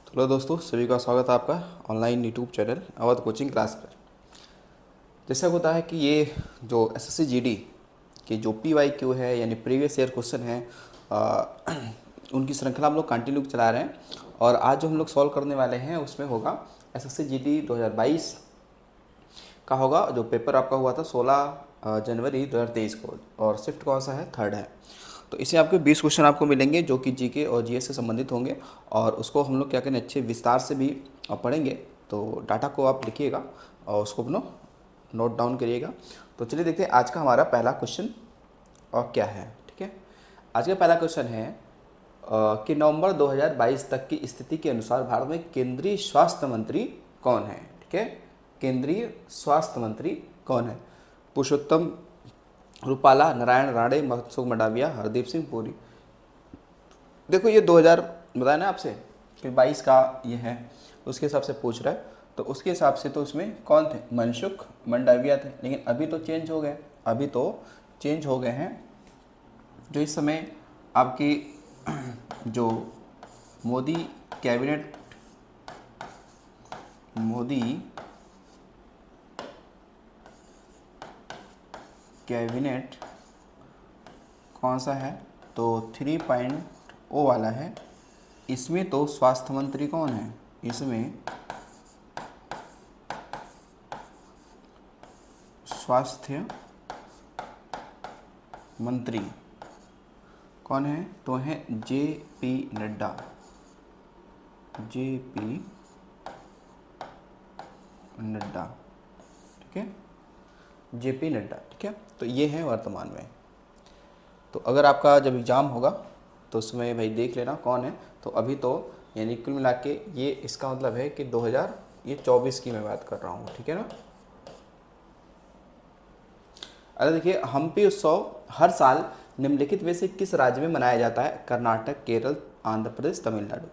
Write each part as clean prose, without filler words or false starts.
तो हेलो दोस्तों, सभी का स्वागत है आपका online YouTube channel Awadh coaching class पर। जैसा होता है कि ये जो एसएससी जीडी के जो पीवाईक्यू है यानी प्रीवियस ईयर क्वेश्चन है, उनकी श्रृंखला हम लोग कंटिन्यू चला रहे हैं। और आज जो हम लोग सॉल्व करने वाले हैं उसमें होगा एसएससी जीडी 2022 का होगा, जो पेपर आपका हुआ था 16 जनवरी 2023 को, और शिफ्ट कौन सा है, थर्ड है। तो इसे आपके 20 क्वेश्चन आपको मिलेंगे जो कि जीके और जीएस से संबंधित होंगे, और उसको हम लोग क्या करें, अच्छे विस्तार से भी पढ़ेंगे। तो डाटा को आप लिखिएगा और उसको अपना नोट डाउन करिएगा। तो चलिए देखते हैं आज का हमारा पहला क्वेश्चन और क्या है। ठीक है, आज का पहला क्वेश्चन है कि नवंबर 2022 तक की स्थिति के अनुसार भारत में केंद्रीय स्वास्थ्य मंत्री कौन है। ठीक है, केंद्रीय स्वास्थ्य मंत्री कौन है? पुरुषोत्तम रूपाला, नारायण राणे, मनसुख मंडाविया, हरदीप सिंह पुरी। देखो ये 2000 बताया ना आपसे कि 22 का ये है, उसके हिसाब से पूछ रहा है। तो उसके हिसाब से तो उसमें कौन थे? मनसुख मंडाविया थे, लेकिन अभी तो चेंज हो गए, अभी तो चेंज हो गए हैं। जो इस समय आपकी जो मोदी कैबिनेट, मोदी कैबिनेट कौन सा है? तो 3.0 वाला है। इसमें तो स्वास्थ्य मंत्री कौन है? इसमें स्वास्थ्य मंत्री कौन है? तो है जे.पी. नड्डा, जे.पी. नड्डा। ठीक है, जे.पी. नड्डा। ठीक है, तो ये है वर्तमान में। तो अगर आपका जब एग्ज़ाम होगा तो उसमें भाई देख लेना कौन है। तो अभी तो यानी कुल मिला के ये इसका मतलब है कि 2024 की मैं बात कर रहा हूँ। ठीक है ना। अरे देखिए, हम्पी उत्सव हर साल निम्नलिखित में से किस राज्य में मनाया जाता है? कर्नाटक, केरल, आंध्र प्रदेश, तमिलनाडु।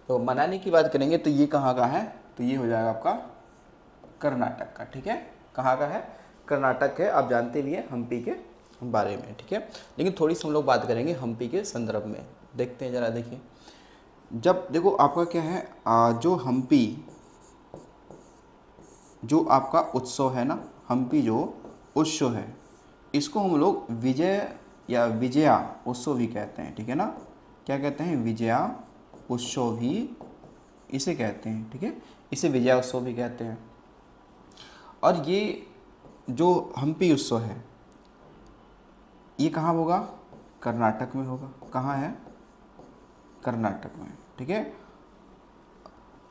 तो मनाने की बात करेंगे तो ये कहाँ का है? तो ये हो जाएगा आपका कर्नाटक का। ठीक है, कहाँ का है? कर्नाटक है। आप जानते भी हैं हम्पी के बारे में। ठीक है, लेकिन थोड़ी सी हम लोग बात करेंगे हम्पी के संदर्भ में। देखते हैं जरा, देखिए जब देखो आपका क्या है, जो हम्पी, जो आपका उत्सव है ना, हम्पी जो उत्सव है, इसको हम लोग विजय या विजया उत्सव भी कहते हैं। ठीक है ना, क्या कहते हैं? विजया उत्सव भी इसे कहते हैं। ठीक है, इसे विजया उत्सव भी कहते हैं। और ये जो हम्पी उत्सव है ये कहाँ होगा? कर्नाटक में होगा। कहाँ है? कर्नाटक में। ठीक है,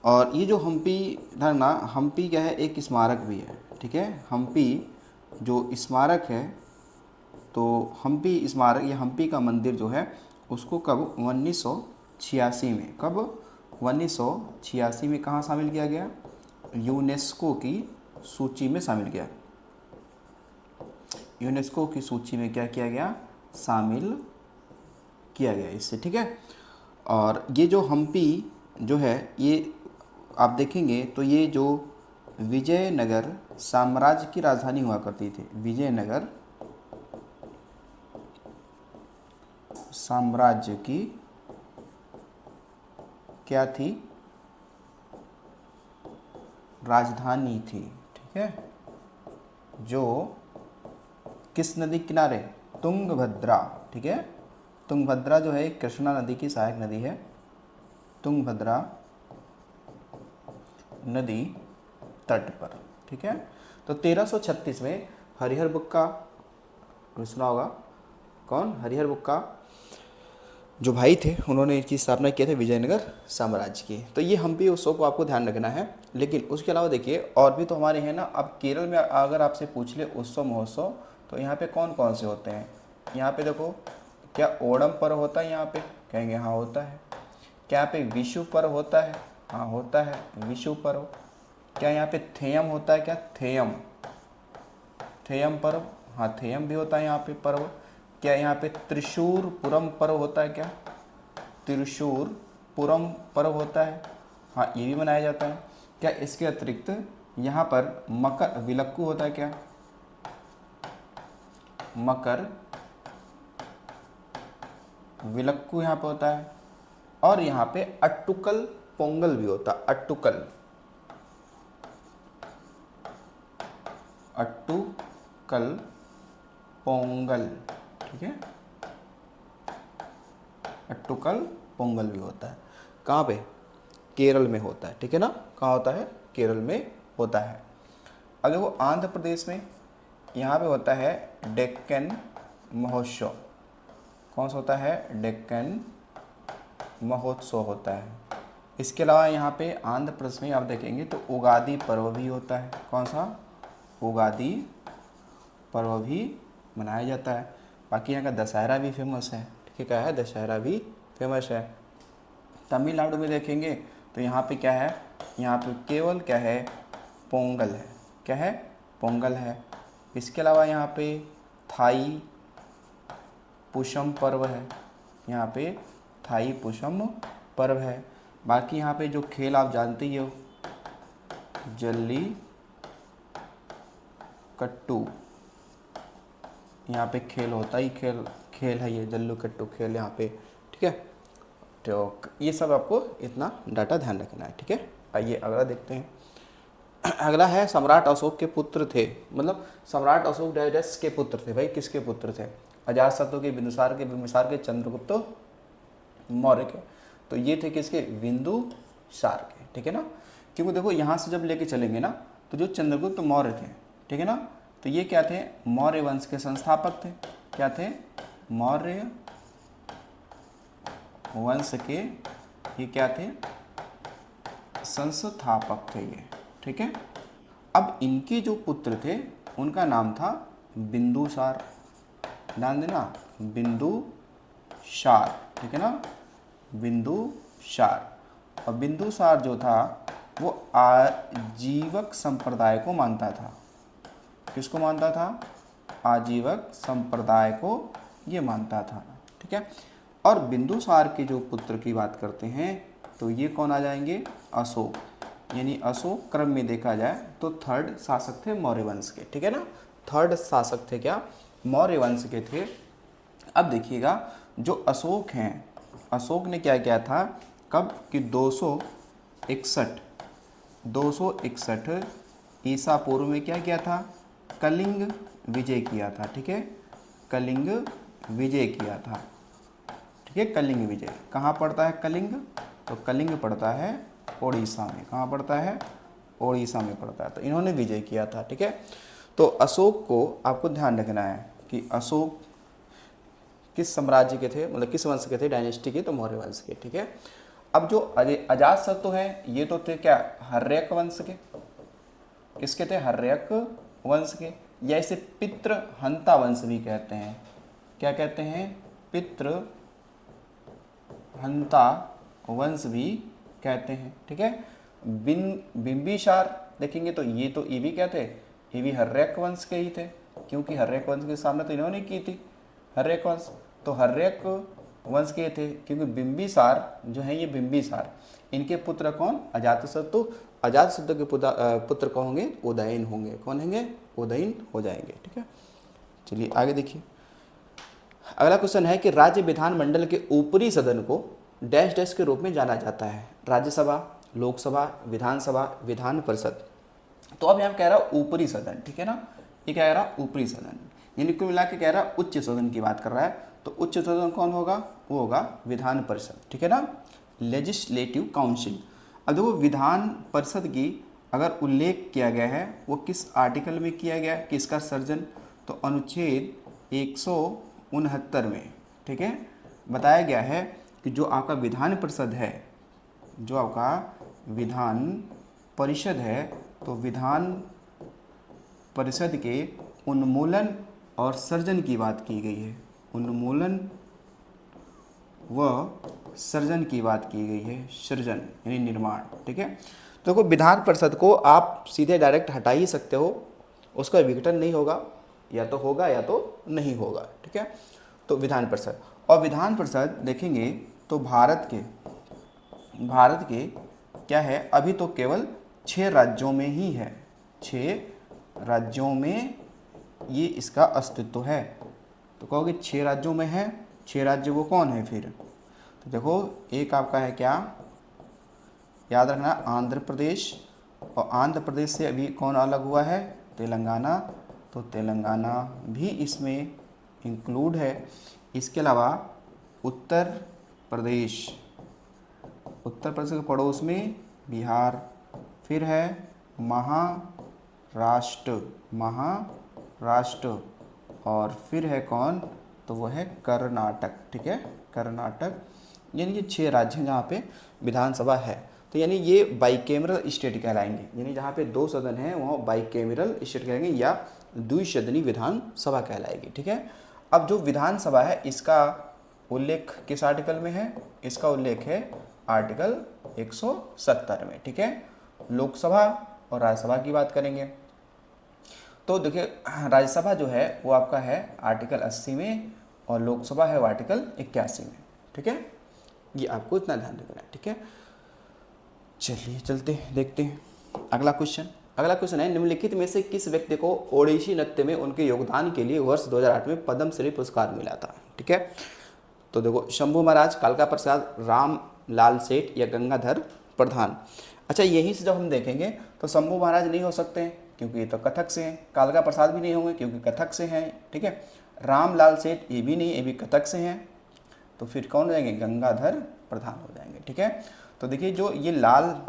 और ये जो हम्पी धरना, हम्पी क्या है? एक स्मारक भी है। ठीक है, हम्पी जो स्मारक है, तो हम्पी स्मारक या हम्पी का मंदिर जो है उसको कब 1986 में, कब 1986 में कहाँ शामिल किया गया? यूनेस्को की सूची में शामिल किया। यूनेस्को की सूची में क्या किया गया? शामिल किया गया इससे। ठीक है, और ये जो हम्पी जो है, ये आप देखेंगे तो ये जो विजयनगर साम्राज्य की राजधानी हुआ करती थी, विजयनगर साम्राज्य की क्या थी? राजधानी थी। ठीक है, जो किस नदी के किनारे? तुंगभद्रा। ठीक है, तुंगभद्रा जो है कृष्णा नदी की सहायक नदी है। तुंगभद्रा नदी तट पर। ठीक है, तो 1336 में हरिहर बुक्का, सुना होगा कौन? हरिहर बुक्का जो भाई थे, उन्होंने इसकी स्थापना किया था विजयनगर साम्राज्य की। तो ये हम्पी उत्सव को आपको ध्यान रखना है। लेकिन उसके अलावा देखिए और भी तो हमारे हैं ना। अब केरल में अगर आपसे पूछ ले उत्सव महोत्सव, तो यहाँ पे कौन कौन से होते हैं? यहाँ पे देखो, क्या ओणम पर्व होता है? यहाँ पे कहेंगे हाँ होता है। क्या यहाँ पे विशु पर्व होता है? हाँ होता है, विशु पर्व। क्या यहाँ पे थेयम होता है? क्या थेयम, थेयम पर्व? हाँ थेयम भी होता है यहाँ पे पर्व। क्या यहाँ पे त्रिशूर पुरम पर्व होता है? क्या त्रिशूर पुरम पर्व होता है? हाँ ये भी मनाया जाता है। क्या इसके अतिरिक्त यहाँ पर मकर विलक्कू होता है? क्या मकर विलक्कू यहाँ पे होता है? और यहाँ पे अट्टुकल पोंगल भी होता है। अट्टुकल, अट्टुकल पोंगल, ठीक है, अट्टुकल पोंगल भी होता है। कहाँ पे? केरल में होता है, ठीक है ना। कहाँ होता है? केरल में होता है। अब देखो आंध्र प्रदेश में यहाँ पे होता है डेक्कन महोत्सव। कौन सा होता है? डेक्कन महोत्सव होता है। इसके अलावा यहाँ पे आंध्र प्रदेश में आप देखेंगे तो उगादी पर्व भी होता है। कौन सा? उगादी पर्व भी मनाया जाता है। बाकी यहाँ का दशहरा भी फेमस है, ठीक है। क्या है? दशहरा भी फेमस है। तमिलनाडु में देखेंगे तो यहाँ पे क्या है? यहाँ पे केवल क्या है? पोंगल है। क्या है? पोंगल है। इसके अलावा यहाँ पे थाई पुषम पर्व है। यहाँ पे थाई पुषम पर्व है। बाकी यहाँ पे जो खेल आप जानते ही हो, जल्ली कट्टू, यहाँ पे खेल होता ही खेल है ये जल्लू कट्टू खेल यहाँ पे, ठीक है। तो ये सब आपको इतना डाटा ध्यान रखना है, ठीक है। आइए अगला देखते हैं। अगला है सम्राट अशोक के पुत्र थे, मतलब सम्राट अशोक डायडस के पुत्र थे। भाई किसके पुत्र थे? अजातशत्रु के, बिंदुसार के, चंद्रगुप्त मौर्य के। तो ये थे किसके? बिंदुसार के, ठीक है ना। क्योंकि देखो यहाँ से जब लेके चलेंगे ना तो जो चंद्रगुप्त मौर्य थे, ठीक है ना, तो ये क्या थे? मौर्य वंश के संस्थापक थे। क्या थे? मौर्य वंश के ये क्या थे? संस्थापक थे ये, ठीक है। अब इनके जो पुत्र थे उनका नाम था बिंदुसार। ध्यान देना, बिंदुसार, ठीक है ना, बिंदुसार। और बिंदुसार जो था वो आजीवक संप्रदाय को मानता था। किसको मानता था? आजीवक संप्रदाय को ये मानता था, ठीक है। और बिंदुसार के जो पुत्र की बात करते हैं तो ये कौन आ जाएंगे? अशोक। यानी अशोक क्रम में देखा जाए तो थर्ड शासक थे मौर्य वंश के, ठीक है ना। थर्ड शासक थे क्या? मौर्य वंश के थे। अब देखिएगा जो अशोक हैं, अशोक ने क्या किया था? कब कि 261 ईसा पूर्व में क्या किया था? कलिंग विजय किया था, ठीक है। कलिंग विजय किया था, ठीक है। कलिंग विजय कहाँ पड़ता है? कलिंग, तो कलिंग पड़ता है ओडिशा में। कहाँ पड़ता है? ओडिशा में पड़ता है। तो इन्होंने विजय किया था, ठीक है। तो अशोक को आपको ध्यान रखना है कि अशोक किस साम्राज्य के थे, मतलब किस वंश के थे? डायनेस्टी के, तो मौर्य वंश के, ठीक है। अब जो अजातशत्रु हैं ये तो थे क्या? हर्यक वंश के। किसके थे? हर्यक वंश के, या इसे पितृहंता वंश भी कहते हैं। क्या कहते हैं? पितृहंता वंश भी कहते हैं, ठीक है। बिंबिसार देखेंगे तो ये भी क्या थे? ये भी हर्यक वंश के ही थे, क्योंकि हर्यक वंश के सामने तो इन्होंने की थी हर्यक वंश, तो हर्यक वंश के थे। क्योंकि बिंबिसार जो है ये बिंबिसार, इनके पुत्र कौन? अजातशत्रु। अजातशत्रु के पुत्र कौन होंगे? उदयन होंगे। कौन होंगे? उदयन हो जाएंगे, ठीक है। चलिए आगे देखिए। अगला क्वेश्चन है कि राज्य विधानमंडल के ऊपरी सदन को डैश डैश के रूप में जाना जाता है। राज्यसभा, लोकसभा, विधानसभा, विधान परिषद। तो अब यहाँ कह रहा ऊपरी सदन, ठीक है ना। ये कह रहा ऊपरी सदन, यानी कुल मिला के कह रहा उच्च सदन की बात कर रहा है। तो उच्च सदन कौन होगा? वो होगा विधान परिषद, ठीक है ना, लेजिस्लेटिव काउंसिल। अब देखो विधान परिषद की अगर उल्लेख किया गया है वो किस आर्टिकल में किया गया है कि इसका सर्जन? तो अनुच्छेद 169 में, ठीक है, बताया गया है कि जो आपका विधान परिषद है, जो आपका विधान परिषद है, तो विधान परिषद के उन्मूलन और सर्जन की बात की गई है। उन्मूलन व सर्जन की बात की गई है, सृजन यानी निर्माण, ठीक है। तो देखो विधान परिषद को आप सीधे डायरेक्ट हटा ही सकते हो, उसका विघटन नहीं होगा, या तो होगा या तो नहीं होगा, ठीक है। तो विधान परिषद, और विधान परिषद देखेंगे तो भारत के क्या है? अभी तो केवल 6 राज्यों में ही है, 6 राज्यों में ये इसका अस्तित्व है। तो कहोगे 6 राज्यों में है, 6 राज्य वो कौन है फिर? तो देखो एक आपका है क्या, याद रखना आंध्र प्रदेश, और आंध्र प्रदेश से अभी कौन अलग हुआ है, तेलंगाना, तो तेलंगाना भी इसमें इंक्लूड है। इसके अलावा उत्तर प्रदेश, उत्तर प्रदेश के पड़ोस में बिहार, फिर है महाराष्ट्र, महाराष्ट्र, और फिर है कौन, तो वो है कर्नाटक, ठीक है, कर्नाटक। यानी ये 6 राज्य हैं जहाँ पे विधानसभा है। तो यानी ये बाइकेमरल स्टेट कहलाएंगे, यानी जहाँ पे 2 सदन हैं वहाँ बाइकेमरल स्टेट कहलाएंगे या द्विसदनी विधानसभा कहलाएगी, ठीक है। अब जो विधानसभा है इसका उल्लेख किस आर्टिकल में है, इसका उल्लेख है आर्टिकल 170 में, ठीक है। लोकसभा और राज्यसभा की बात करेंगे तो देखिए राज्यसभा जो है वो आपका है आर्टिकल 80 में, और लोकसभा है वो आर्टिकल 81 में, ठीक है। ये आपको इतना ध्यान रखना है, ठीक है। चलिए चलते हैं, देखते हैं अगला क्वेश्चन। अगला क्वेश्चन है, निम्नलिखित में से किस व्यक्ति को ओडिसी नृत्य में उनके योगदान के लिए वर्ष 2008 में पद्मश्री पुरस्कार मिला था, ठीक है। तो देखो शंभू महाराज, कालका प्रसाद, राम लाल सेठ या गंगाधर प्रधान। अच्छा यहीं से जब हम देखेंगे तो शंभू महाराज नहीं हो सकते हैं क्योंकि ये तो कथक से हैं, कालका प्रसाद भी नहीं होंगे क्योंकि कथक से हैं, ठीक है। राम लाल सेठ ये भी नहीं, ये भी कथक से हैं, तो फिर कौन हो जाएंगे, गंगाधर प्रधान हो जाएंगे, ठीक है। तो देखिए जो ये लाल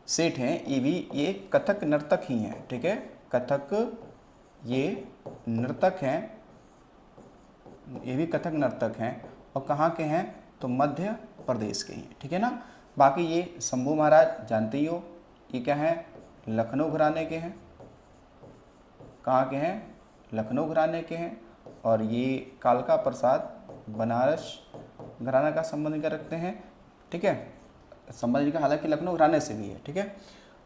सेठ हैं ये कथक नर्तक ही हैं, ठीक है, कथक ये नर्तक हैं, ये भी कथक नर्तक हैं, और कहाँ के हैं, तो मध्य प्रदेश के हैं, ठीक है ना। बाकी ये शंभू महाराज जानते ही हो, ये क्या है, लखनऊ घराने के हैं, कहाँ के हैं, लखनऊ घराने के हैं, और ये कालका प्रसाद बनारस घराना का संबंध क्या रखते हैं, ठीक है, संबंध इनका हालांकि लखनऊ घराने से भी है, ठीक है।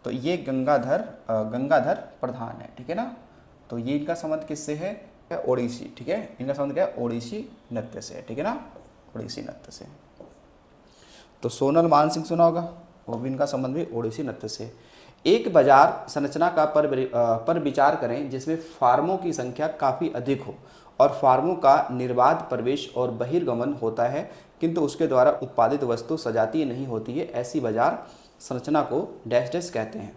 तो ये गंगाधर प्रधान है, ठीक है ना। तो ये इनका संबंध किससे है, ओडिसी, ठीक है, इनका संबंध क्या है, ओडिसी नृत्य से है, ठीक है ना, ओडिसी नृत्य से। तो सोनल मानसिंह सुना होगा, वो भी इनका संबंध भी ओडिसी नृत्य से। एक बाजार संरचना का पर विचार करें जिसमें फार्मों की संख्या काफ़ी अधिक हो और फार्मों का निर्बाध प्रवेश और बहिर्गमन होता है किंतु उसके द्वारा उत्पादित वस्तु सजातीय नहीं होती है, ऐसी बाजार संरचना को डैश डैश कहते हैं।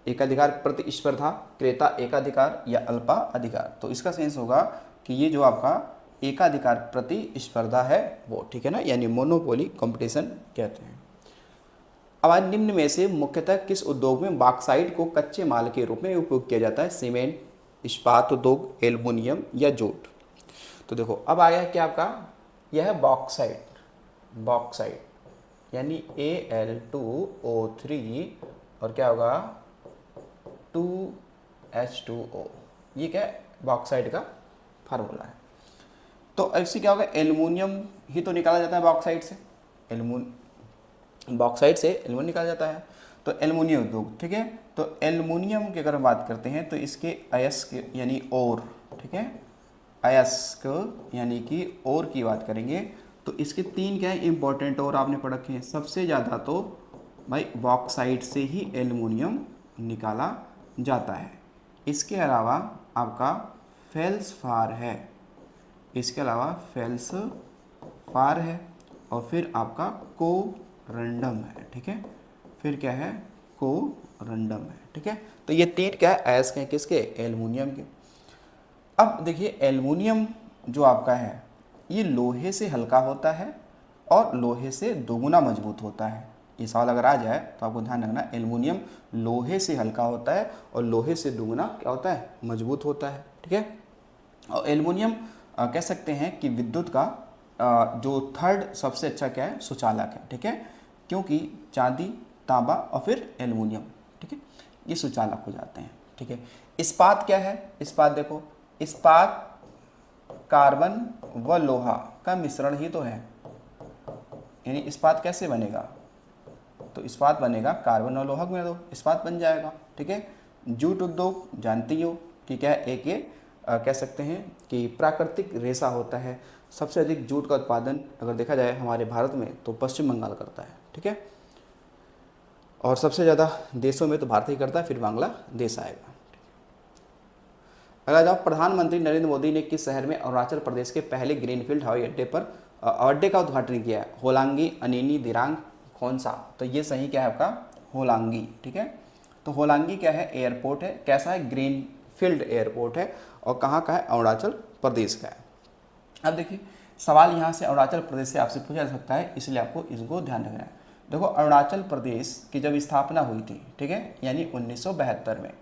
एकाधिकार प्रतिस्पर्धा, क्रेता एकाधिकार या अल्पा अधिकार। तो इसका सेंस होगा कि ये जो आपका एकाधिकार प्रतिस्पर्धा है वो, ठीक है ना, यानी मोनोपोली कंपटीशन कहते हैं। अब आज निम्न में से मुख्यतः किस उद्योग में बॉक्साइट को कच्चे माल के रूप में उपयोग किया जाता है, सीमेंट, इस्पात उद्योग, एल्युमिनियम या जूट। तो देखो अब आया क्या आपका, यह है बॉक्साइट यानी Al2O3 और क्या होगा 2H2O, ये क्या है, बॉक्साइट का फार्मूला है। तो ऐसे क्या होगा, एल्युमिनियम ही तो निकाला जाता है बॉक्साइट से, बॉक्साइट से एल्युमिनियम निकाला जाता है, तो एल्युमिनियम उद्योग, ठीक है। तो एल्युमिनियम की अगर हम बात करते हैं तो इसके अयस्क यानी और, ठीक है, अयस्क यानी कि और की बात करेंगे तो इसके 3 क्या है इंपॉर्टेंट और आपने पढ़ रखे हैं। सबसे ज़्यादा तो भाई बॉक्साइट से ही एल्युमिनियम निकाला जाता है। इसके अलावा आपका फेल्सफार है, इसके अलावा फेल्सफार है, और फिर आपका कोरंडम है, ठीक है, फिर क्या है, कोरंडम है, ठीक है। तो ये 3 क्या है, अयस्क हैं किसके, एल्युमिनियम के। अब देखिए एल्युमिनियम जो आपका है ये लोहे से हल्का होता है और लोहे से दोगुना मजबूत होता है। ये सवाल अगर आ जाए तो आपको ध्यान रखना, एल्युमिनियम लोहे से हल्का होता है और लोहे से दोगुना क्या होता है, मजबूत होता है, ठीक है। और एल्युमिनियम कह सकते हैं कि विद्युत का जो थर्ड सबसे अच्छा क्या है, सुचालक है, ठीक है, क्योंकि चांदी, तांबा और फिर एल्युमिनियम, ठीक है, ये सुचालक हो जाते हैं, ठीक है। इस्पात क्या है, इस्पात देखो, इस्पात कार्बन व लोहा का मिश्रण ही तो है, यानी इस्पात कैसे बनेगा, तो इस्पात बनेगा कार्बन और लोहा में, दो इस्पात बन जाएगा, ठीक है। जूट उद्योग जानती हो कि क्या है, एक ये कह सकते हैं कि प्राकृतिक रेशा होता है। सबसे अधिक जूट का उत्पादन अगर देखा जाए हमारे भारत में तो पश्चिम बंगाल करता है, ठीक है, और सबसे ज़्यादा देशों में तो भारत ही करता है, फिर बांग्लादेश आएगा। अगर जाओ, प्रधानमंत्री नरेंद्र मोदी ने किस शहर में अरुणाचल प्रदेश के पहले ग्रीनफील्ड हवाई अड्डे का उद्घाटन किया है? होलांगी, अनिनी, दिरांग, खोंसा। तो ये सही क्या है आपका? होलांगी। ठीक है, तो होलांगी क्या है? एयरपोर्ट है। कैसा है? ग्रीनफील्ड एयरपोर्ट है। और कहाँ का है? अरुणाचल प्रदेश का है। अब देखिए, सवाल यहाँ से अरुणाचल प्रदेश से आपसे पूछा जा सकता है, इसलिए आपको इसको ध्यान रखना है। देखो, अरुणाचल प्रदेश की जब स्थापना हुई थी, ठीक है, यानी 1972 में,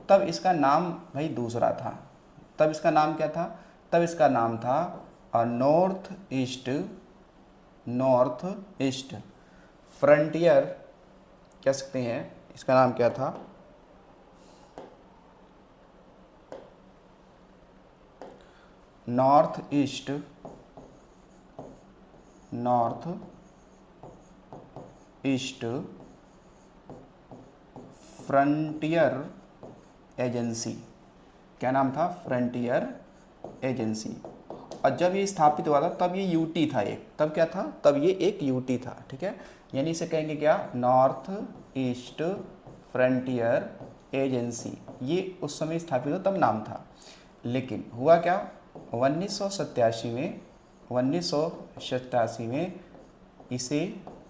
तब इसका नाम भाई दूसरा था। तब इसका नाम क्या था? तब इसका नाम था नॉर्थ ईस्ट फ्रंटियर, कह सकते हैं। इसका नाम क्या था? North east frontier agency. क्या नाम था? Frontier agency. और जब ये स्थापित हुआ था तब ये यूटी था एक। तब क्या था? तब ये एक यूटी था। ठीक है, यानी इसे कहेंगे क्या? North east frontier agency. ये उस समय स्थापित हुआ तब नाम था। लेकिन हुआ क्या? 1987 में इसे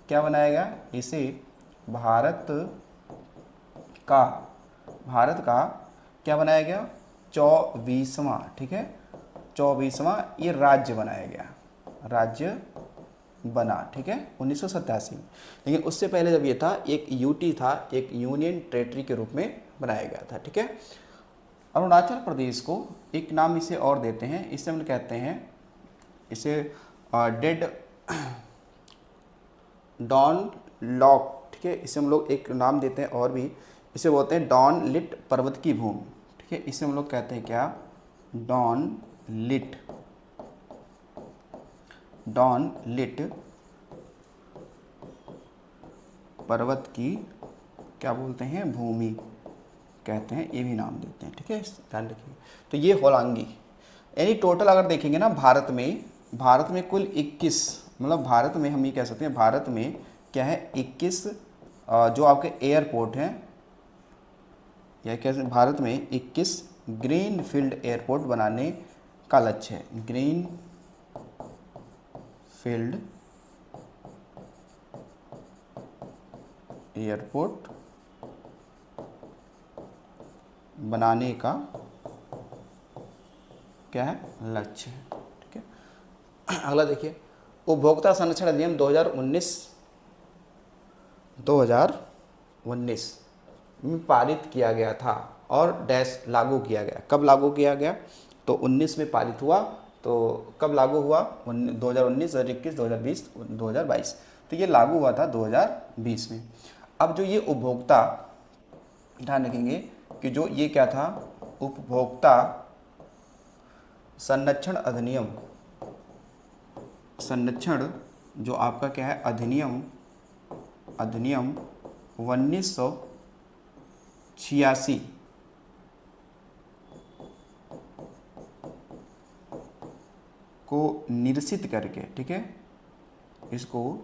क्या बनाया गया? इसे भारत का क्या बनाया गया? 24वां, ठीक है, 24वां ये राज्य बनाया गया, राज्य बना। ठीक है, 1987 में। लेकिन उससे पहले जब ये था, एक यूटी था, एक यूनियन टेरिटरी के रूप में बनाया गया था। ठीक है, अरुणाचल प्रदेश को एक नाम इसे और देते हैं, इसे हम कहते हैं, इसे डेड डॉन लॉक। ठीक है, इसे हम लोग एक नाम देते हैं और भी, इसे बोलते हैं डॉन लिट पर्वत की भूमि। ठीक है, इसे हम लोग कहते हैं क्या? डॉन लिट पर्वत की क्या बोलते हैं? भूमि कहते हैं, ये भी नाम देते हैं। ठीक है, ध्यान रखिए। तो ये होलांगी, यानी टोटल अगर देखेंगे ना, भारत में कुल 21, मतलब भारत में हम ये कह सकते हैं, भारत में क्या है? 21 जो आपके एयरपोर्ट हैं, या कैसे, भारत में 21 ग्रीन फील्ड एयरपोर्ट बनाने का लक्ष्य है। ग्रीन फील्ड एयरपोर्ट बनाने का क्या है? लक्ष्य है। ठीक है, अगला देखिए, उपभोक्ता संरक्षण अधिनियम 2019 में पारित किया गया था और डैश लागू किया गया। कब लागू किया गया? तो 19 में पारित हुआ। तो कब लागू हुआ? 2019, 2021, 2020, 2022। तो ये लागू हुआ था 2020 में। अब जो ये उपभोक्ता, ध्यान रखेंगे कि जो ये क्या था? उपभोक्ता संरक्षण जो आपका क्या है? अधिनियम 1986 को निरसित करके, ठीक है, इसको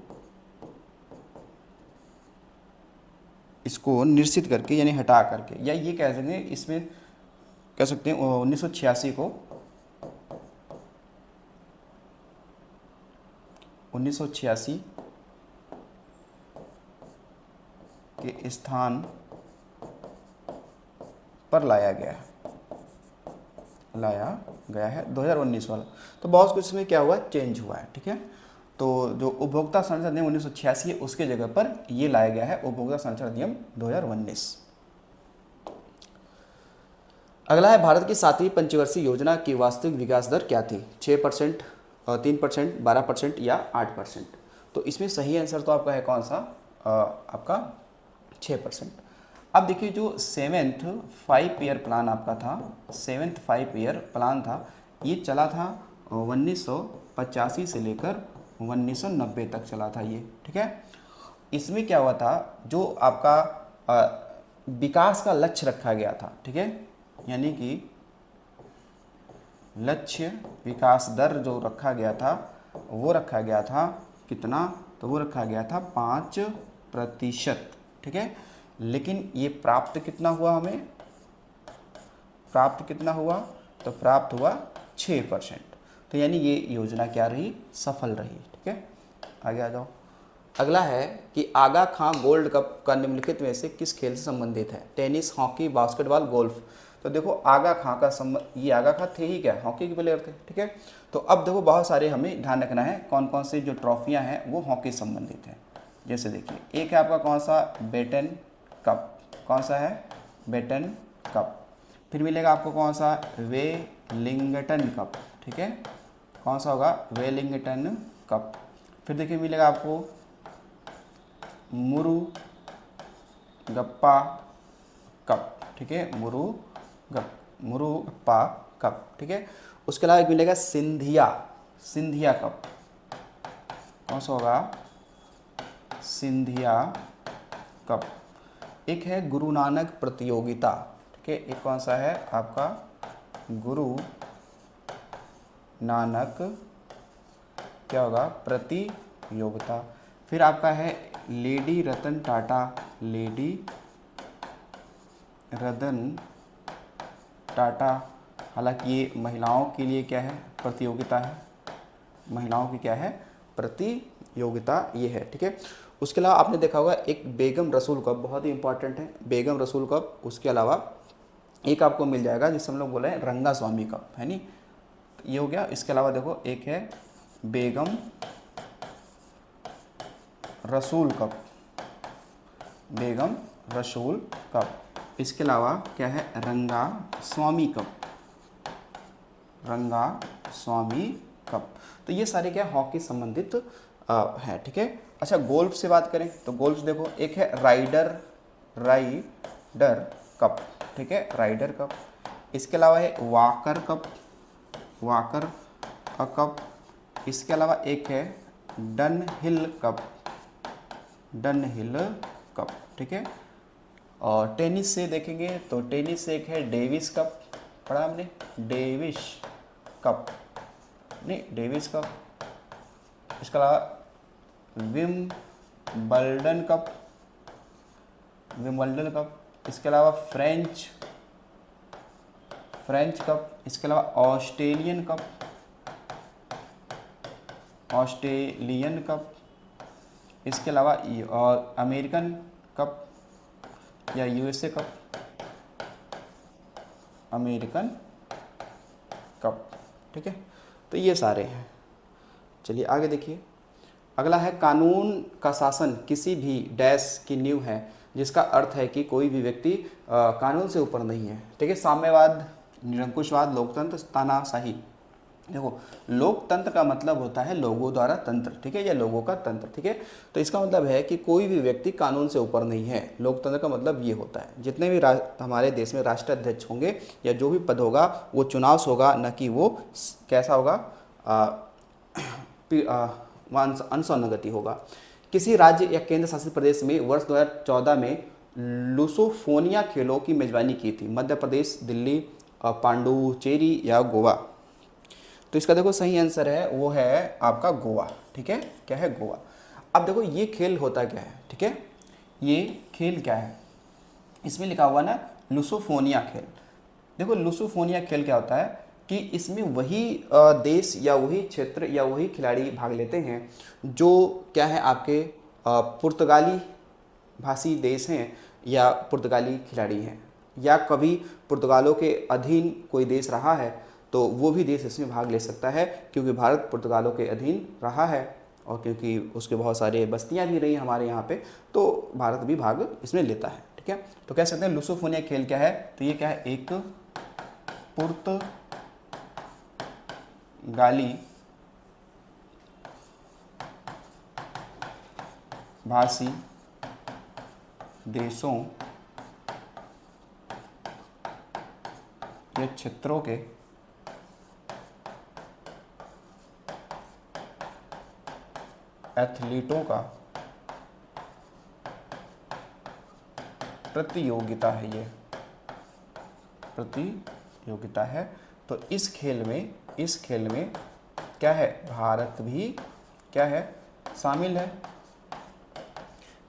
निरसित करके, यानी हटा करके, या ये कह सकते हैं, इसमें कह सकते हैं 1986 को 1986 के स्थान पर लाया गया है 2019 वाला। तो बहुत कुछ इसमें क्या हुआ? चेंज हुआ है। ठीक है, तो जो उपभोक्ता संरक्षण अधिनियम 1986 है, उसके जगह पर ये लाया गया है उपभोक्ता संरक्षण अधिनियम 2019। अगला है, भारत की 7वीं पंचवर्षीय योजना की वास्तविक विकास दर क्या थी? 6%, 3%, 12% या 8%? तो इसमें सही आंसर तो आपका है कौन सा? आपका 6%। अब देखिए, जो 7th 5 ईयर प्लान आपका था, 7th 5 ईयर प्लान था, ये चला था 1985 से लेकर 1990 तक चला था ये। ठीक है, इसमें क्या हुआ था? जो आपका विकास का लक्ष्य रखा गया था, ठीक है, यानी कि लक्ष्य विकास दर जो रखा गया था, वो रखा गया था कितना? तो वो रखा गया था 5%। ठीक है, लेकिन ये प्राप्त कितना हुआ हमें? प्राप्त कितना हुआ, तो प्राप्त हुआ 6%। तो यानी ये योजना क्या रही, सफल रही। ठीक है, आगे आ जाओ। अगला है कि आगा खां गोल्ड कप का निम्नलिखित में से किस खेल से संबंधित है, टेनिस, हॉकी, बास्केटबॉल, गोल्फ। तो देखो आगा खां का संबंध, ये आगा खां थे ही क्या, हॉकी के प्लेयर थे। ठीक है, तो अब देखो बहुत सारे हमें ध्यान रखना है कौन कौन से जो ट्रॉफियाँ हैं वो हॉकी से संबंधित हैं। जैसे देखिए एक है आपका कौन सा, बेटन कप, कौन सा है, बेटन कप। फिर मिलेगा आपको कौन सा, वेलिंगटन कप। ठीक है, कौन सा होगा, वेलिंगटन कप। फिर देखिए मिलेगा आपको मुरुगप्पा कप। ठीक है, मुरुगप्पा कप। ठीक है, उसके अलावा एक मिलेगा सिंधिया कप। कौन सा होगा, सिंधिया कप। एक है गुरु नानक प्रतियोगिता। ठीक है, एक कौन सा है आपका, गुरु नानक क्या होगा, प्रतियोगिता। फिर आपका है लेडी रतन टाटा। हालांकि ये महिलाओं के लिए क्या है, प्रतियोगिता है, महिलाओं की क्या है, प्रतियोगिता ये है। ठीक है, उसके अलावा आपने देखा होगा एक बेगम रसूल कप, बहुत ही इंपॉर्टेंट है बेगम रसूल कप। उसके अलावा एक आपको मिल जाएगा जिसे हम लोग बोले हैं रंगा स्वामी कप, है नी, ये हो गया। इसके अलावा देखो एक है बेगम रसूल कप, बेगम रसूल कप। इसके अलावा क्या है, रंगा स्वामी कप। तो ये सारे क्या हॉकी संबंधित हैं। ठीक है, अच्छा गोल्फ से बात करें तो गोल्फ देखो एक है राइडर कप। ठीक है, राइडर कप। इसके अलावा है वाकर कप। इसके अलावा एक है डनहिल कप। ठीक है, और टेनिस से देखेंगे तो टेनिस से एक है डेविस कप, पढ़ा हमने, डेविस कप। इसके अलावा विम्बल्डन कप। इसके अलावा फ्रेंच कप। इसके अलावा ऑस्ट्रेलियन कप। इसके अलावा और अमेरिकन कप या यूएसए कप, अमेरिकन कप। ठीक है, तो ये सारे हैं। चलिए आगे देखिए, अगला है कानून का शासन किसी भी डैश की नींव है, जिसका अर्थ है कि कोई भी व्यक्ति कानून से ऊपर नहीं है। ठीक है, साम्यवाद, निरंकुशवाद, लोकतंत्र, तानाशाही। देखो लोकतंत्र का मतलब होता है लोगों द्वारा तंत्र, ठीक है, या लोगों का तंत्र। ठीक है, तो इसका मतलब है कि कोई भी व्यक्ति कानून से ऊपर नहीं है। लोकतंत्र का मतलब ये होता है जितने भी हमारे देश में राष्ट्राध्यक्ष होंगे या जो भी पद होगा वो चुनाव से होगा, न कि वो कैसा होगा, अंशानुगति होगा। किसी राज्य या केंद्र शासित प्रदेश में वर्ष 2014 में लुसोफोनिया खेलों की मेजबानी की थी, मध्य प्रदेश, दिल्ली, पांडुचेरी या गोवा। तो इसका देखो सही आंसर है वो है आपका गोवा। ठीक है, क्या है, गोवा। अब देखो ये खेल होता क्या है, ठीक है, ये खेल क्या है, इसमें लिखा हुआ ना लुसोफोनिया खेल। देखो लुसोफोनिया खेल क्या होता है कि इसमें वही देश या वही क्षेत्र या वही खिलाड़ी भाग लेते हैं जो क्या है आपके पुर्तगाली भाषी देश हैं या पुर्तगाली खिलाड़ी हैं, या कभी पुर्तगालों के अधीन कोई देश रहा है तो वो भी देश इसमें भाग ले सकता है, क्योंकि भारत पुर्तगालों के अधीन रहा है और क्योंकि उसके बहुत सारे बस्तियां भी रही हमारे यहाँ पे, तो भारत भी भाग इसमें लेता है। ठीक है, तो कह सकते हैं लुसोफोनिया खेल क्या है, तो ये क्या है, एक पुर्तगाली भाषी देशों या क्षेत्रों के एथलीटों का प्रतियोगिता है, ये प्रतियोगिता है। तो इस खेल में क्या है, भारत भी क्या है, शामिल है,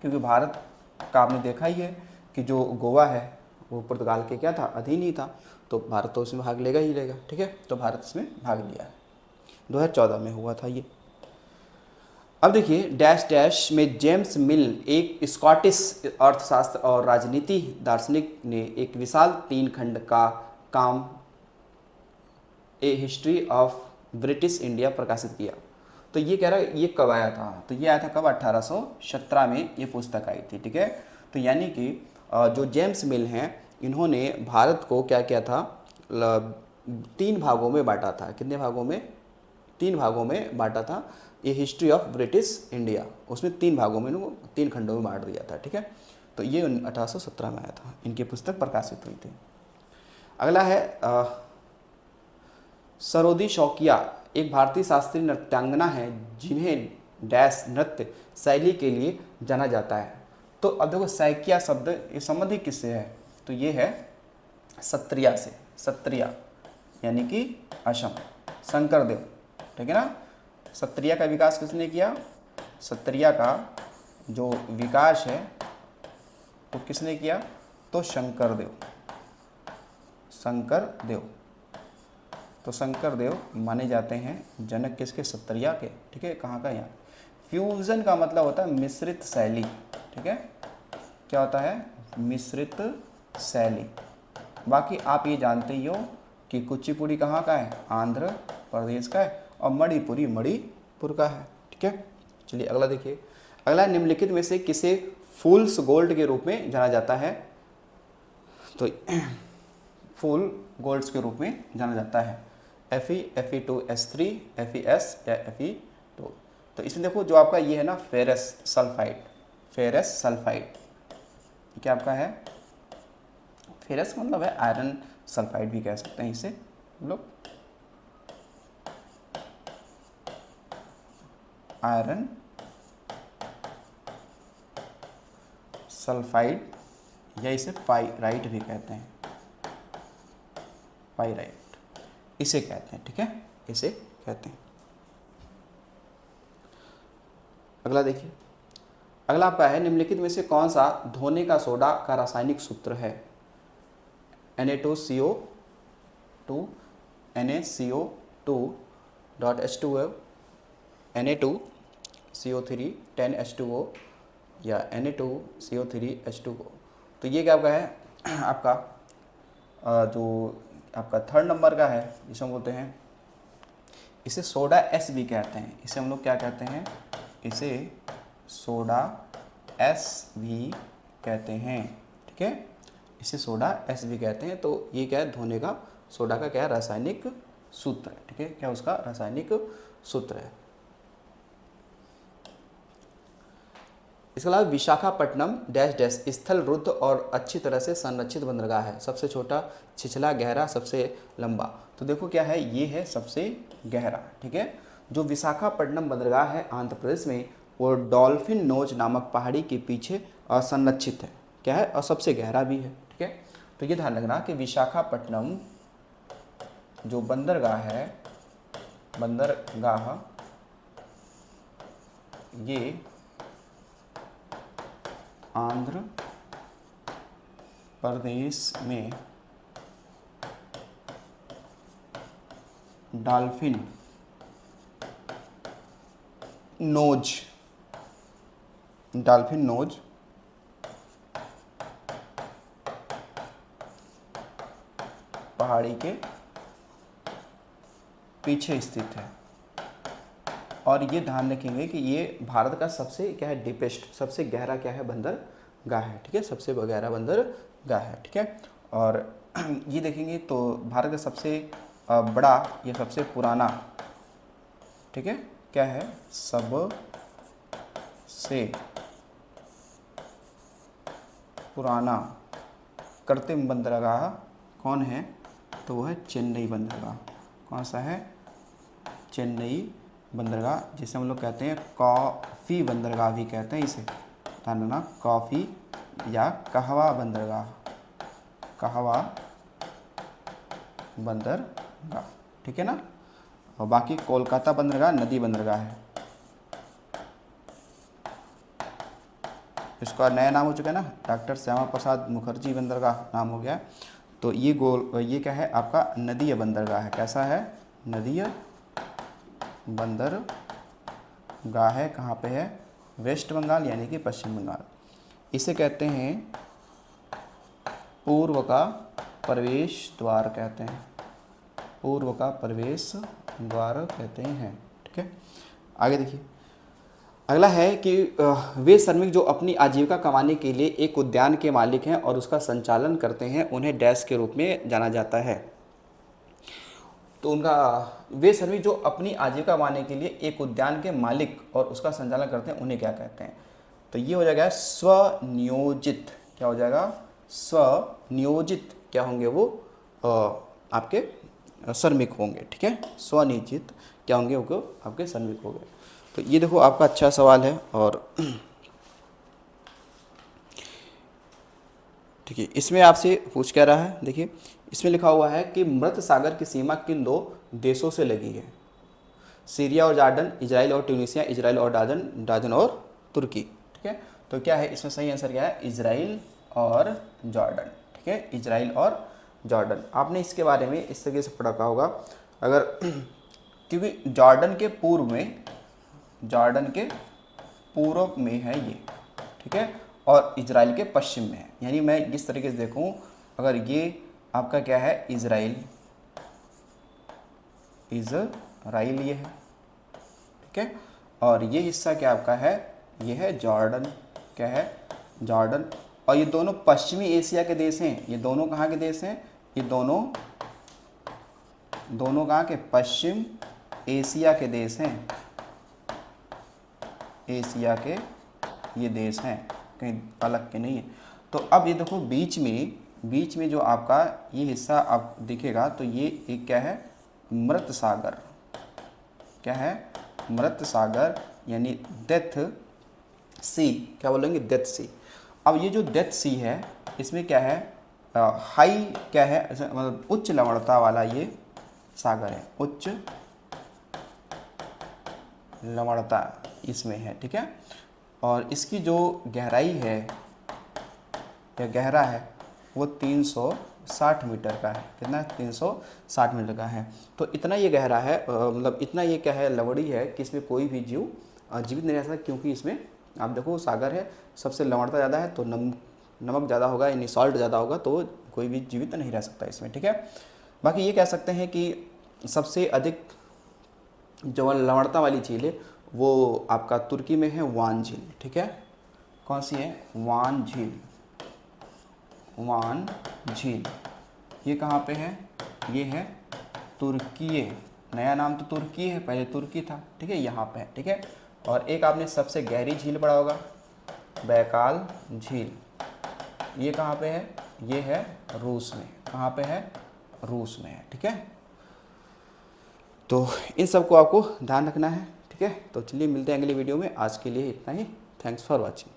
क्योंकि भारत का आपने देखा ही है कि जो गोवा है वो पुर्तगाल के क्या था, अधीन ही था, तो भारत तो उसमें भाग लेगा ही लेगा। ठीक है, तो भारत इसमें भाग लिया है। 2014 में हुआ था ये। अब देखिए डैश डैश में जेम्स मिल एक स्कॉटिश अर्थशास्त्र और राजनीति दार्शनिक ने एक विशाल 3 खंड का काम ए हिस्ट्री ऑफ ब्रिटिश इंडिया प्रकाशित किया। तो ये कह रहा है ये कब आया था, तो ये आया था कब, 1817 में ये पुस्तक आई थी। ठीक है, तो यानी कि जो जेम्स मिल हैं इन्होंने भारत को क्या किया था, 3 भागों में बांटा था। कितने भागों में, 3 भागों में बांटा था ये हिस्ट्री ऑफ ब्रिटिश इंडिया, उसमें 3 भागों में इनको 3 खंडों में बांट दिया था। ठीक है, तो ये 1817 में आया था, इनकी पुस्तक प्रकाशित हुई थी। अगला है सरोदी शौकिया एक भारतीय शास्त्रीय नृत्यांगना है जिन्हें डैश नृत्य शैली के लिए जाना जाता है। तो अब देखो सैकिया शब्द ये संबंधित किससे है, तो ये है सत्रिया से, सत्रिया यानी कि असम, शंकरदेव। ठीक है ना, सत्रिया का विकास किसने किया, सत्रिया का जो विकास है वो किसने किया, तो शंकरदेव, शंकरदेव। तो शंकरदेव माने जाते हैं जनक किसके, सत्रिया के। ठीक है, कहाँ का, यहाँ। फ्यूजन का मतलब होता है मिश्रित शैली। ठीक है, क्या होता है, मिश्रित शैली। बाकी आप ये जानते ही हो कि कुचिपुड़ी कहाँ का है, आंध्र प्रदेश का है, और मणिपुरी मणिपुर का है। ठीक है, चलिए अगला देखिए। अगला निम्नलिखित में से किसे फूल्स गोल्ड के रूप में जाना जाता है, तो फूल गोल्ड्स के रूप में जाना जाता है, Fe, Fe2S3, FeS या Fe2। तो इसमें देखो जो आपका ये है ना फेरस सल्फाइड, फेरस सल्फाइड क्या आपका है, फेरस मतलब है आयरन सल्फाइड भी कह सकते हैं इसे हम लोग, आयरन सल्फाइड या इसे पाइराइट भी कहते हैं, पाइराइट इसे कहते हैं। ठीक है, इसे कहते हैं। अगला देखिए, अगला आपका है निम्नलिखित में से कौन सा धोने का सोडा का रासायनिक सूत्र है, Na2CO2 NaCO2.H2O Na2CO3 10H2O या Na2CO3H2O। तो ये क्या आपका है आपका जो आपका 3rd नंबर का है, जिसे हम बोलते हैं इसे सोडा एस भी कहते हैं, इसे हम लोग क्या कहते हैं, इसे सोडा एस भी कहते हैं। ठीक है, इसे सोडा एस भी कहते हैं। तो ये क्या है, धोने का सोडा का क्या है, रासायनिक सूत्र है। ठीक है, क्या उसका रासायनिक सूत्र है। इसके अलावा विशाखापट्टनम डैश डैश स्थल रुद्ध और अच्छी तरह से संरक्षित बंदरगाह है, सबसे छोटा, छिछला, गहरा, सबसे लंबा। तो देखो क्या है, ये है सबसे गहरा। ठीक है, जो विशाखापट्टनम बंदरगाह है आंध्र प्रदेश में, वो डॉल्फिन नोज नामक पहाड़ी के पीछे संरक्षित है। क्या है, और सबसे गहरा भी है। ठीक है, तो ये ध्यान रखना कि विशाखापट्टनम जो बंदरगाह है, बंदरगाह ये आंध्र प्रदेश में डॉल्फिन नोज, डॉल्फिन नोज पहाड़ी के पीछे स्थित है। और ये ध्यान रखेंगे कि ये भारत का सबसे क्या है, डीपेस्ट, सबसे गहरा क्या है, बंदरगाह है। ठीक है, सबसे गहरा बंदरगाह है। ठीक है, और ये देखेंगे तो भारत का सबसे बड़ा या सबसे पुराना, ठीक है, क्या है, सबसे पुराना कृत्रिम बंदरगाह कौन है, तो वो है चेन्नई बंदरगाह। कौन सा है, चेन्नई बंदरगाह, जिसे हम लोग कहते हैं कॉफ़ी बंदरगाह भी कहते हैं इसे, ध्यान रखना, कॉफ़ी या कहवा बंदरगाह, कहवा बंदरगाह। ठीक है ना, और बाकी कोलकाता बंदरगाह नदी बंदरगाह है। इसका नया नाम हो चुका है ना, डॉक्टर श्यामा प्रसाद मुखर्जी बंदरगाह नाम हो गया। तो ये क्या है आपका नदीय बंदरगाह है। कैसा है? नदीय बंदरगाह है। कहाँ पे है? वेस्ट बंगाल यानी कि पश्चिम बंगाल। इसे कहते हैं पूर्व का प्रवेश द्वार कहते हैं, पूर्व का प्रवेश द्वार कहते हैं। ठीक है, आगे देखिए। अगला है कि वे श्रमिक जो अपनी आजीविका कमाने के लिए एक उद्यान के मालिक हैं और उसका संचालन करते हैं, उन्हें डैश के रूप में जाना जाता है। तो वे श्रमिक जो अपनी आजीविका कमाने के लिए एक उद्यान के मालिक और उसका संचालन करते हैं, उन्हें क्या कहते हैं? तो ये हो जाएगा स्वनियोजित। क्या हो जाएगा? स्वनियोजित। क्या होंगे वो? आपके श्रमिक होंगे। ठीक है, स्वनियोजित क्या होंगे? वो आपके श्रमिक होंगे। तो ये देखो आपका अच्छा सवाल है। और ठीक है, इसमें आपसे पूछ क्या रहा है? देखिए इसमें लिखा हुआ है कि मृत सागर की सीमा किन दो देशों से लगी है? सीरिया और जॉर्डन, इजराइल और ट्यूनीसिया, इजराइल और जॉर्डन और तुर्की। ठीक है, तो क्या है इसमें सही आंसर? क्या है? इजराइल और जॉर्डन। ठीक है, इजराइल और जॉर्डन। आपने इसके बारे में इस तरीके से पढ़ा होगा अगर क्योंकि जॉर्डन के पूर्व में है ये। ठीक है, और इजराइल के पश्चिम में है। यानी मैं जिस तरीके से देखूं, अगर ये आपका क्या है? इजराइल ये है। ठीक है, और ये हिस्सा क्या आपका है? ये है जॉर्डन। क्या है? जॉर्डन। और ये दोनों पश्चिमी एशिया के देश हैं। ये दोनों कहाँ के देश हैं? ये दोनों कहाँ के? पश्चिम एशिया के देश हैं। एशिया के ये देश हैं, कहीं अलग के नहीं है। तो अब ये देखो बीच में जो आपका ये हिस्सा आप दिखेगा, तो ये एक क्या है? मृत सागर। क्या है? मृत सागर यानी डेथ सी। क्या बोलेंगे? डेथ सी। अब ये जो डेथ सी है, इसमें क्या है? हाई क्या है? मतलब उच्च लवणता वाला ये सागर है। उच्च लवणता इसमें है। ठीक है, और इसकी जो गहराई है या गहरा है वो 360 मीटर का है। कितना? 360 मीटर का है। तो इतना ये गहरा है, मतलब इतना ये क्या है? लवड़ी है कि इसमें कोई भी जीव जीवित नहीं रह सकता, क्योंकि इसमें आप देखो सागर है, सबसे लवणता ज़्यादा है, तो नमक ज़्यादा होगा यानी सॉल्ट ज़्यादा होगा, तो कोई भी जीवित नहीं रह सकता इसमें। ठीक है, बाकी ये कह सकते हैं कि सबसे अधिक जो लवणता वाली झील है वो आपका तुर्की में है, वान झील। ठीक है, कौन सी है? वान झील। वान झील ये कहाँ पे है? ये है तुर्की। नया नाम तो तुर्की है, पहले तुर्की था। ठीक है, यहाँ पे है। ठीक है, और एक आपने सबसे गहरी झील पढ़ा होगा, बैकाल झील। ये कहाँ पे है? ये है रूस में। कहाँ पे है? रूस में है। ठीक है, तो इन सबको आपको ध्यान रखना है। ठीक है, तो चलिए मिलते हैं अगली वीडियो में। आज के लिए इतना ही। Thanks for watching.